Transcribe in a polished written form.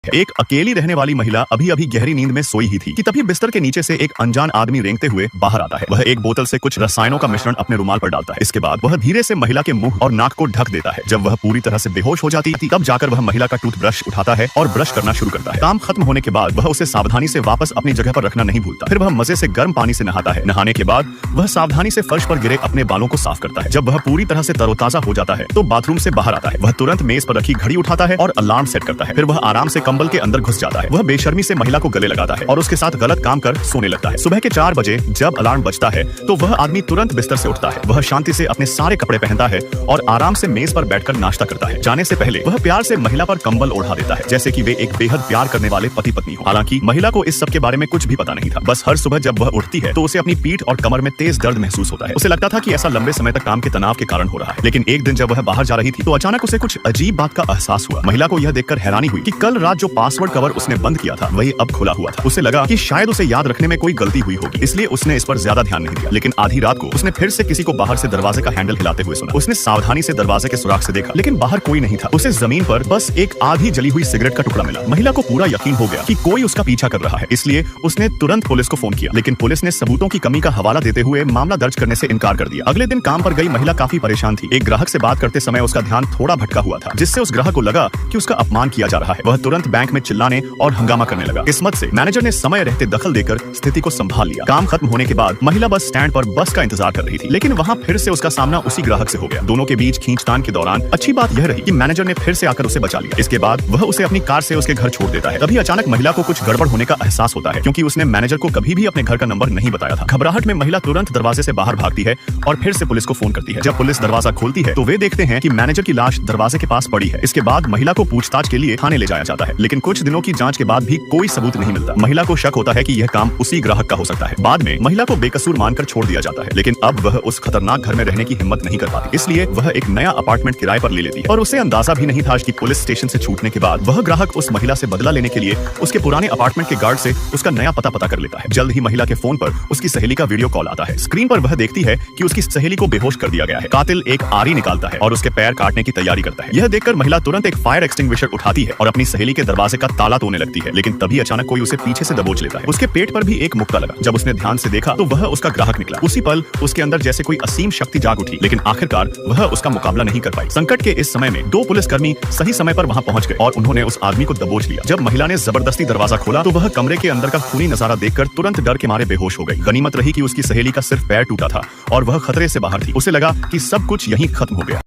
है। एक अकेली रहने वाली महिला अभी अभी गहरी नींद में सोई ही थी कि तभी बिस्तर के नीचे से एक अनजान आदमी रेंगते हुए बाहर आता है। वह एक बोतल से कुछ रसायनों का मिश्रण अपने रुमाल पर डालता है। इसके बाद वह धीरे से महिला के मुंह और नाक को ढक देता है। जब वह पूरी तरह से बेहोश हो जाती है तब जाकर वह महिला का टूथब्रश उठाता है और ब्रश करना शुरू करता है। काम खत्म होने के बाद वह उसे सावधानी से वापस अपनी जगह पर रखना नहीं भूलता। फिर वह मजे से गर्म पानी से नहाता है। नहाने के बाद वह सावधानी से फर्श पर गिरे अपने बालों को साफ करता है। जब वह पूरी तरह से तरोताजा हो जाता है तो बाथरूम से बाहर आता है। वह तुरंत मेज पर रखी घड़ी उठाता है और अलार्म सेट करता है। फिर वह आराम से कंबल के अंदर घुस जाता है। वह बेशर्मी से महिला को गले लगाता है और उसके साथ गलत काम कर सोने लगता है। सुबह के 4 बजे जब अलार्म बजता है तो वह आदमी तुरंत बिस्तर से उठता है। वह शांति से अपने सारे कपड़े पहनता है और आराम से मेज पर बैठकर नाश्ता करता है। जाने से पहले वह प्यार से महिला पर कंबल ओढ़ा देता है, जैसे कि वे एक बेहद प्यार करने वाले पति पत्नी हो। हालांकि महिला को इस सब के बारे में कुछ भी पता नहीं था। बस हर सुबह जब वह उठती है तो उसे अपनी पीठ और कमर में तेज दर्द महसूस होता है। उसे लगता था कि ऐसा लंबे समय तक काम के तनाव के कारण हो रहा है। लेकिन एक दिन जब वह बाहर जा रही थी तो अचानक उसे कुछ अजीब बात का एहसास हुआ। महिला को यह देखकर हैरानी हुई कि कल रात जो पासवर्ड कवर उसने बंद किया था वही अब खुला हुआ था। उसे लगा कि शायद उसे याद रखने में कोई गलती हुई होगी, इसलिए उसने इस पर ज्यादा ध्यान नहीं दिया। लेकिन आधी रात को उसने फिर से किसी को बाहर से दरवाजे का हैंडल हिलाते हुए सुना। उसने सावधानी से दरवाजे के सुराख से देखा, लेकिन बाहर कोई नहीं था। उसे जमीन पर बस एक आधी जली हुई सिगरेट का टुकड़ा मिला। महिला को पूरा यकीन हो गया कि कोई उसका पीछा कर रहा है, इसलिए उसने तुरंत पुलिस को फोन किया। लेकिन पुलिस ने सबूतों की कमी का हवाला देते हुए मामला दर्ज करने से इनकार कर दिया। अगले दिन काम पर गई महिला काफी परेशान थी। एक ग्राहक से बात करते समय उसका ध्यान थोड़ा भटका हुआ था, जिससे उस ग्राहक को लगा कि उसका अपमान किया जा रहा है। वह तुरंत बैंक में चिल्लाने और हंगामा करने लगा। किस्मत से मैनेजर ने समय रहते दखल देकर स्थिति को संभाल लिया। काम खत्म होने के बाद महिला बस स्टैंड पर बस का इंतजार कर रही थी, लेकिन वहाँ फिर से उसका सामना उसी ग्राहक से हो गया। दोनों के बीच खींचतान के दौरान अच्छी बात यह रही कि मैनेजर ने फिर से आकर उसे बचा लिया। इसके बाद वह उसे अपनी कार से उसके घर छोड़ देता है। तभी अचानक महिला को कुछ गड़बड़ होने का एहसास होता है, क्योंकि उसने मैनेजर को कभी भी अपने घर का नंबर नहीं बताया था। घबराहट में महिला तुरंत दरवाजे से बाहर भागती है और फिर से पुलिस को फोन करती है। जब पुलिस दरवाजा खोलती है तो वे देखते हैं कि मैनेजर की लाश दरवाजे के पास पड़ी है। इसके बाद महिला को पूछताछ के लिए थाने ले जाया जाता है, लेकिन कुछ दिनों की जांच के बाद भी कोई सबूत नहीं मिलता। महिला को शक होता है कि यह काम उसी ग्राहक का हो सकता है। बाद में महिला को बेकसूर मानकर छोड़ दिया जाता है, लेकिन अब वह उस खतरनाक घर में रहने की हिम्मत नहीं कर पाती। इसलिए वह एक नया अपार्टमेंट किराए पर ले लेती है और उसे अंदाजा भी नहीं था कि पुलिस स्टेशन से छूटने के बाद वह ग्राहक उस महिला से बदला लेने के लिए उसके पुराने अपार्टमेंट के गार्ड से उसका नया पता कर लेता है। जल्द ही महिला के फोन पर उसकी सहेली का वीडियो कॉल आता है। स्क्रीन पर वह देखती है कि उसकी सहेली को बेहोश कर दिया गया है। कातिल एक आरी निकालता है और उसके पैर काटने की तैयारी करता है। यह देखकर महिला तुरंत एक फायर एक्सटिंग्विशर उठाती है और अपनी सहेली के दरवाजे का ताला तोड़ने लगती है, लेकिन तभी अचानक कोई उसे पीछे से दबोच लेता है। उसके पेट पर भी एक मुक्का लगा। जब उसने ध्यान से देखा तो वह उसका ग्राहक निकला। उसी पल उसके अंदर जैसे कोई असीम शक्ति जाग उठी, लेकिन आखिरकार वह उसका मुकाबला नहीं कर पाई। संकट के इस समय में 2 पुलिसकर्मी सही समय पर वहां पहुंच गए और उन्होंने उस आदमी को दबोच लिया। जब महिला ने जबरदस्ती दरवाजा खोला तो वह कमरे के अंदर का खूनी नजारा देखकर तुरंत डर के मारे बेहोश हो गई। गनीमत रही कि उसकी सहेली का सिर्फ पैर टूटा था और वह खतरे से बाहर थी। उसे लगा कि सब कुछ यहीं खत्म हो गया।